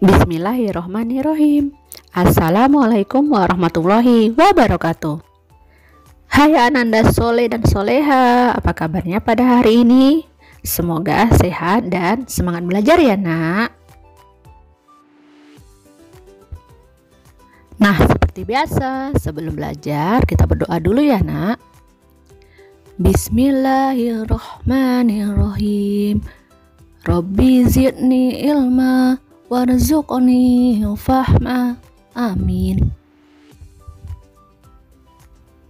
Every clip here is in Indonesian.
Bismillahirrohmanirrohim. Assalamualaikum warahmatullahi wabarakatuh. Hai Ananda Soleh dan Soleha, apa kabarnya pada hari ini? Semoga sehat dan semangat belajar ya nak. Nah, seperti biasa, sebelum belajar kita berdoa dulu ya nak. Bismillahirrohmanirrohim. Rabbi zidni ilma warzuqni fahma. Amin.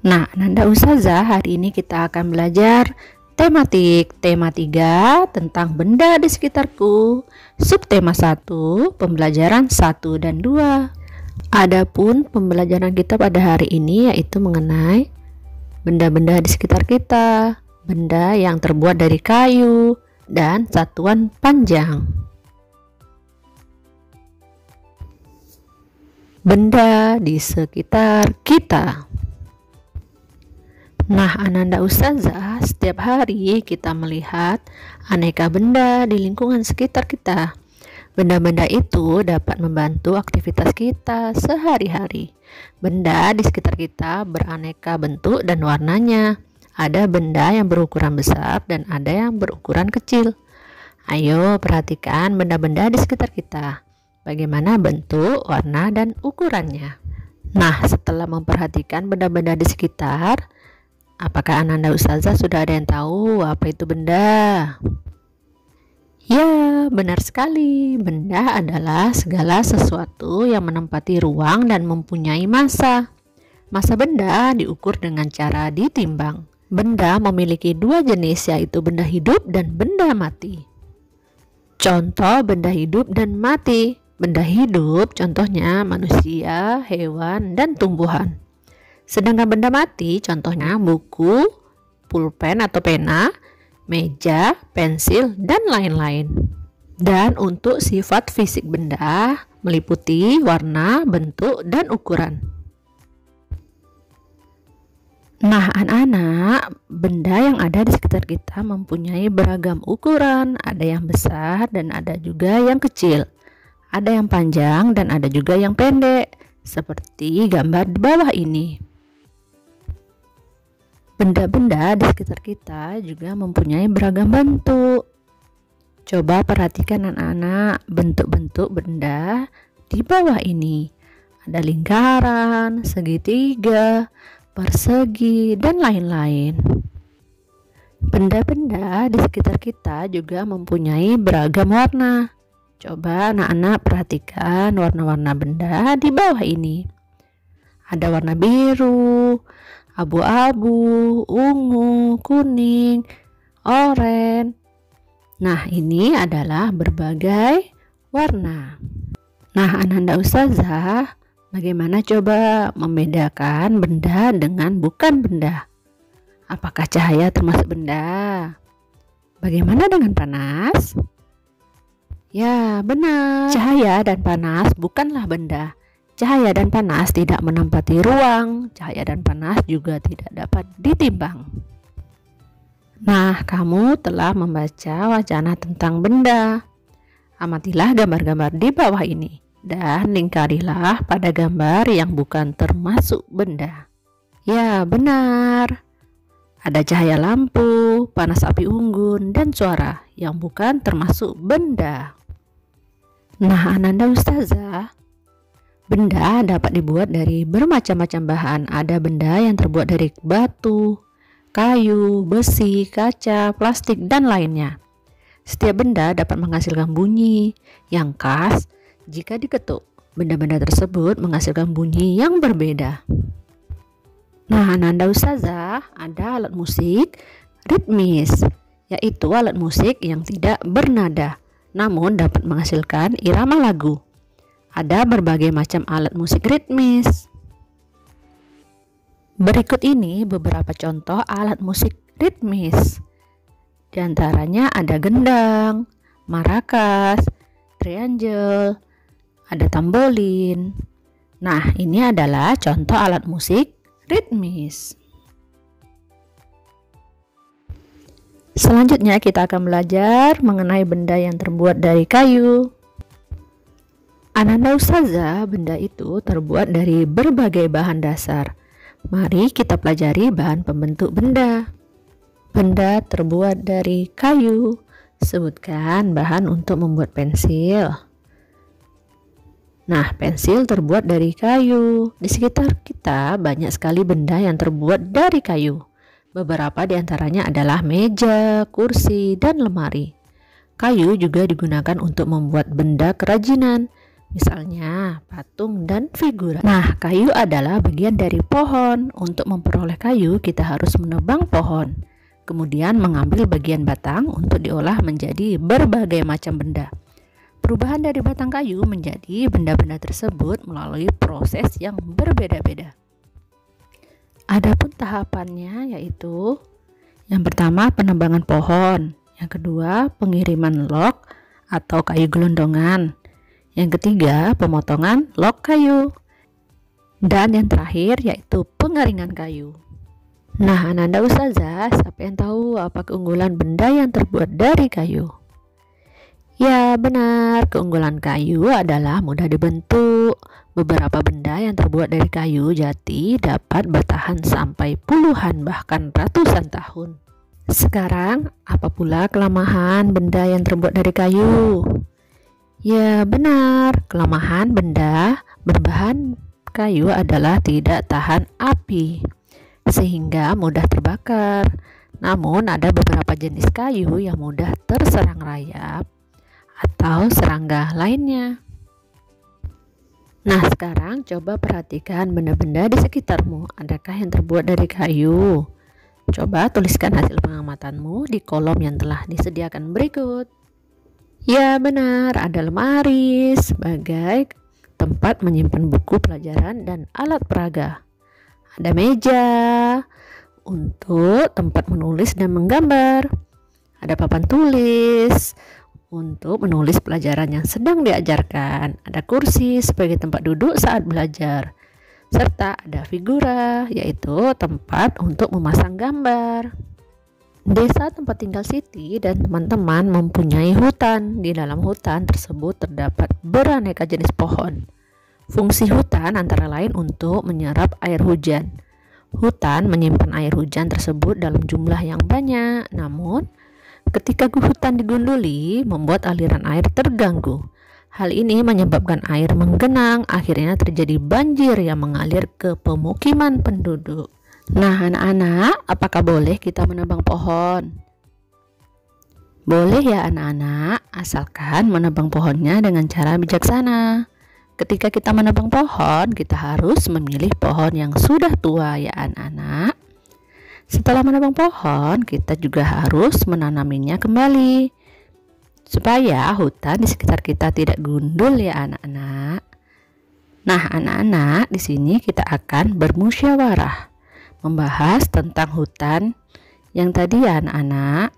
Nah, Ananda Ustazah, hari ini kita akan belajar tematik tema 3 tentang benda di sekitarku. Subtema 1, pembelajaran 1 dan 2. Adapun pembelajaran kita pada hari ini yaitu mengenai benda-benda di sekitar kita, benda yang terbuat dari kayu dan satuan panjang. Benda di sekitar kita. Nah, Ananda Ustazah, setiap hari kita melihat aneka benda di lingkungan sekitar kita. Benda-benda itu dapat membantu aktivitas kita sehari-hari. Benda di sekitar kita beraneka bentuk dan warnanya. Ada benda yang berukuran besar dan ada yang berukuran kecil. Ayo perhatikan benda-benda di sekitar kita. Bagaimana bentuk, warna, dan ukurannya. Nah, setelah memperhatikan benda-benda di sekitar, apakah Ananda Ustazah sudah ada yang tahu apa itu benda? Ya, benar sekali. Benda adalah segala sesuatu yang menempati ruang dan mempunyai massa. Massa benda diukur dengan cara ditimbang. Benda memiliki dua jenis, yaitu benda hidup dan benda mati. Contoh benda hidup dan mati. Benda hidup contohnya manusia, hewan, dan tumbuhan. Sedangkan benda mati contohnya buku, pulpen atau pena, meja, pensil, dan lain-lain. Dan untuk sifat fisik benda meliputi warna, bentuk, dan ukuran. Nah, anak-anak, benda yang ada di sekitar kita mempunyai beragam ukuran. Ada yang besar dan ada juga yang kecil. Ada yang panjang dan ada juga yang pendek, seperti gambar di bawah ini. Benda-benda di sekitar kita juga mempunyai beragam bentuk. Coba perhatikan anak-anak bentuk-bentuk benda di bawah ini. Ada lingkaran, segitiga, persegi, dan lain-lain. Benda-benda di sekitar kita juga mempunyai beragam warna. Coba anak-anak perhatikan warna-warna benda di bawah ini. Ada warna biru, abu-abu, ungu, kuning, oranye. Nah, ini adalah berbagai warna. Nah, Ananda Ustazah, bagaimana coba membedakan benda dengan bukan benda? Apakah cahaya termasuk benda? Bagaimana dengan panas? Ya, benar. Cahaya dan panas bukanlah benda. Cahaya dan panas tidak menempati ruang. Cahaya dan panas juga tidak dapat ditimbang. Nah, kamu telah membaca wacana tentang benda. Amatilah gambar-gambar di bawah ini dan lingkarilah pada gambar yang bukan termasuk benda. Ya, benar. Ada cahaya lampu, panas api unggun, dan suara yang bukan termasuk benda. Nah, Ananda Ustazah, benda dapat dibuat dari bermacam-macam bahan. Ada benda yang terbuat dari batu, kayu, besi, kaca, plastik, dan lainnya. Setiap benda dapat menghasilkan bunyi yang khas jika diketuk. Benda-benda tersebut menghasilkan bunyi yang berbeda. Nah, Ananda Ustazah, ada alat musik ritmis, yaitu alat musik yang tidak bernada, namun dapat menghasilkan irama lagu. Ada berbagai macam alat musik ritmis. Berikut ini beberapa contoh alat musik ritmis. Di antaranya ada gendang, marakas, triangle, ada tambolin. Nah, ini adalah contoh alat musik ritmis. Selanjutnya kita akan belajar mengenai benda yang terbuat dari kayu. Ananda Ustazah, benda itu terbuat dari berbagai bahan dasar. Mari kita pelajari bahan pembentuk benda. Benda terbuat dari kayu. Sebutkan bahan untuk membuat pensil. Nah, pensil terbuat dari kayu. Di sekitar kita banyak sekali benda yang terbuat dari kayu. Beberapa di antaranya adalah meja, kursi, dan lemari. Kayu juga digunakan untuk membuat benda kerajinan, misalnya patung dan figura. Nah, kayu adalah bagian dari pohon. Untuk memperoleh kayu, kita harus menebang pohon, kemudian mengambil bagian batang untuk diolah menjadi berbagai macam benda. Perubahan dari batang kayu menjadi benda-benda tersebut melalui proses yang berbeda-beda. Adapun tahapannya yaitu yang pertama penebangan pohon, yang kedua pengiriman log atau kayu gelondongan, yang ketiga pemotongan log kayu, dan yang terakhir yaitu pengeringan kayu. Nah, Ananda Ustazah, siapa yang tahu apa keunggulan benda yang terbuat dari kayu? Ya benar, keunggulan kayu adalah mudah dibentuk. Beberapa benda yang terbuat dari kayu jati dapat bertahan sampai puluhan bahkan ratusan tahun. Sekarang, apa pula kelemahan benda yang terbuat dari kayu? Ya benar, kelemahan benda berbahan kayu adalah tidak tahan api, sehingga mudah terbakar. Namun ada beberapa jenis kayu yang mudah terserang rayap atau serangga lainnya. Nah, sekarang coba perhatikan benda-benda di sekitarmu. Adakah yang terbuat dari kayu? Coba tuliskan hasil pengamatanmu di kolom yang telah disediakan berikut. Ya benar, ada lemari sebagai tempat menyimpan buku pelajaran dan alat peraga. Ada meja untuk tempat menulis dan menggambar. Ada papan tulis untuk menulis pelajaran yang sedang diajarkan. Ada kursi sebagai tempat duduk saat belajar. Serta ada figura, yaitu tempat untuk memasang gambar. Desa tempat tinggal Siti dan teman-teman mempunyai hutan. Di dalam hutan tersebut terdapat beraneka jenis pohon. Fungsi hutan antara lain untuk menyerap air hujan. Hutan menyimpan air hujan tersebut dalam jumlah yang banyak, namun ketika hutan digunduli, membuat aliran air terganggu. Hal ini menyebabkan air menggenang, akhirnya terjadi banjir yang mengalir ke pemukiman penduduk. Nah, anak-anak, apakah boleh kita menebang pohon? Boleh ya anak-anak, asalkan menebang pohonnya dengan cara bijaksana. Ketika kita menebang pohon, kita harus memilih pohon yang sudah tua ya anak-anak. Setelah menebang pohon, kita juga harus menanaminya kembali supaya hutan di sekitar kita tidak gundul ya anak-anak. Nah, anak-anak, di sini kita akan bermusyawarah membahas tentang hutan yang tadi ya anak-anak.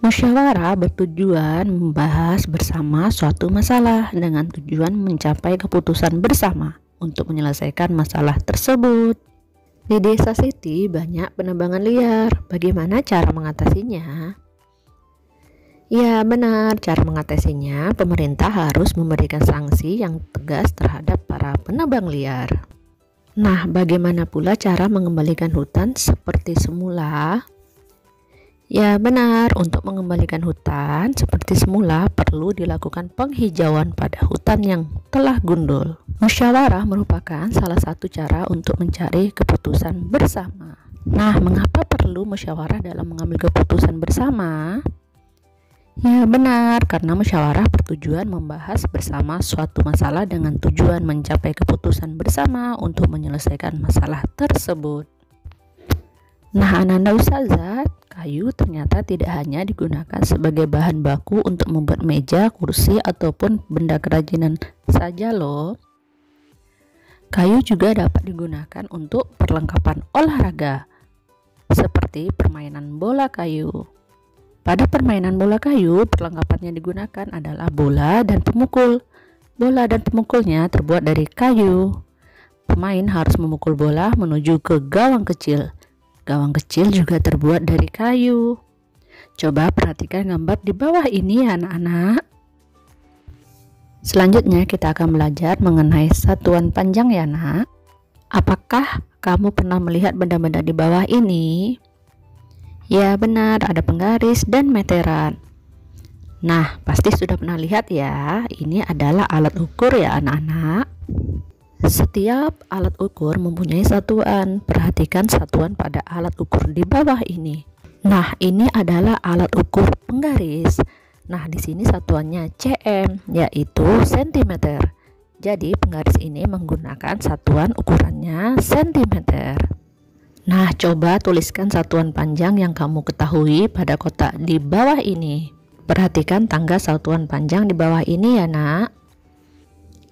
Musyawarah bertujuan membahas bersama suatu masalah dengan tujuan mencapai keputusan bersama untuk menyelesaikan masalah tersebut. Di desa Siti banyak penebangan liar. Bagaimana cara mengatasinya? Ya benar, cara mengatasinya pemerintah harus memberikan sanksi yang tegas terhadap para penebang liar. Nah, bagaimana pula cara mengembalikan hutan seperti semula? Ya benar, untuk mengembalikan hutan seperti semula perlu dilakukan penghijauan pada hutan yang telah gundul. Musyawarah merupakan salah satu cara untuk mencari keputusan bersama. Nah, mengapa perlu musyawarah dalam mengambil keputusan bersama? Ya benar, karena musyawarah bertujuan membahas bersama suatu masalah dengan tujuan mencapai keputusan bersama untuk menyelesaikan masalah tersebut. Nah, Ananda Ustazah, kayu ternyata tidak hanya digunakan sebagai bahan baku untuk membuat meja, kursi, ataupun benda kerajinan saja loh. Kayu juga dapat digunakan untuk perlengkapan olahraga, seperti permainan bola kayu. Pada permainan bola kayu, perlengkapan yang digunakan adalah bola dan pemukul. Bola dan pemukulnya terbuat dari kayu. Pemain harus memukul bola menuju ke gawang kecil. Gawang kecil juga terbuat dari kayu. Coba perhatikan gambar di bawah ini ya anak-anak. Selanjutnya kita akan belajar mengenai satuan panjang ya nak. Apakah kamu pernah melihat benda-benda di bawah ini? Ya benar, ada penggaris dan meteran. Nah, pasti sudah pernah lihat ya, ini adalah alat ukur ya anak-anak. Setiap alat ukur mempunyai satuan. Perhatikan satuan pada alat ukur di bawah ini. Nah, ini adalah alat ukur penggaris. Nah, di sini satuannya cm, yaitu cm. Jadi, penggaris ini menggunakan satuan ukurannya cm. Nah, coba tuliskan satuan panjang yang kamu ketahui pada kotak di bawah ini. Perhatikan tangga satuan panjang di bawah ini ya nak.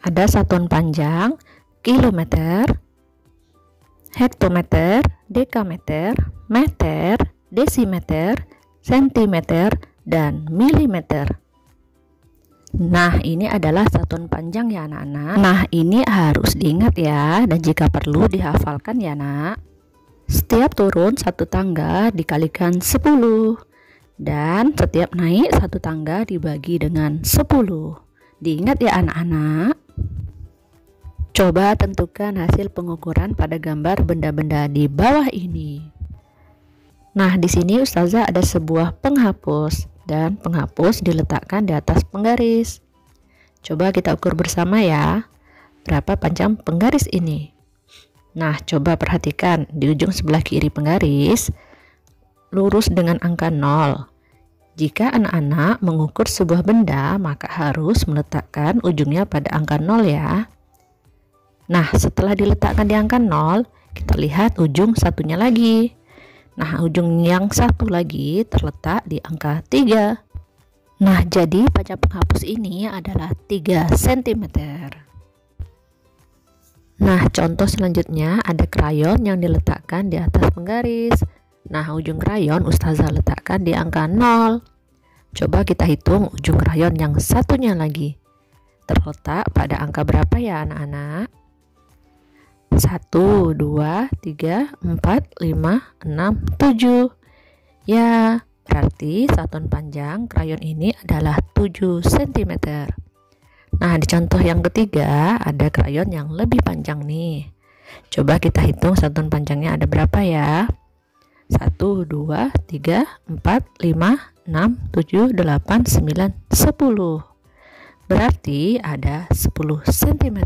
Ada satuan panjang kilometer, hektometer, dekameter, meter, desimeter, sentimeter, dan milimeter. Nah, ini adalah satuan panjang ya anak-anak. Nah, ini harus diingat ya, dan jika perlu dihafalkan ya nak. Setiap turun satu tangga dikalikan 10, dan setiap naik satu tangga dibagi dengan 10. Diingat ya anak-anak. Coba tentukan hasil pengukuran pada gambar benda-benda di bawah ini. Nah, di sini Ustazah ada sebuah penghapus, dan penghapus diletakkan di atas penggaris. Coba kita ukur bersama ya, berapa panjang penggaris ini. Nah, coba perhatikan di ujung sebelah kiri penggaris, lurus dengan angka 0. Jika anak-anak mengukur sebuah benda, maka harus meletakkan ujungnya pada angka 0 ya. Nah, setelah diletakkan di angka 0, kita lihat ujung satunya lagi. Nah, ujung yang satu lagi terletak di angka 3. Nah, jadi panjang penghapus ini adalah 3 cm. Nah, contoh selanjutnya ada krayon yang diletakkan di atas penggaris. Nah, ujung krayon Ustazah letakkan di angka 0. Coba kita hitung ujung krayon yang satunya lagi. Terletak pada angka berapa ya anak-anak? 1, 2, 3, 4, 5, 6, 7. Ya, berarti satuan panjang krayon ini adalah 7 cm. Nah, di contoh yang ketiga ada krayon yang lebih panjang nih. Coba kita hitung satuan panjangnya ada berapa ya? 1, 2, 3, 4, 5, 6, 7, 8, 9, 10. Berarti ada 10 cm.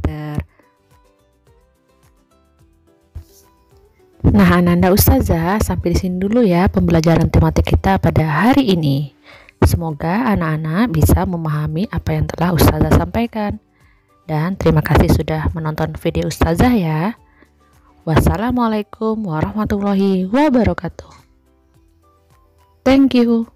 Nah, Ananda Ustazah, sampai di sini dulu ya pembelajaran tematik kita pada hari ini. Semoga anak-anak bisa memahami apa yang telah Ustazah sampaikan. Dan terima kasih sudah menonton video Ustazah ya. Wassalamualaikum warahmatullahi wabarakatuh. Thank you.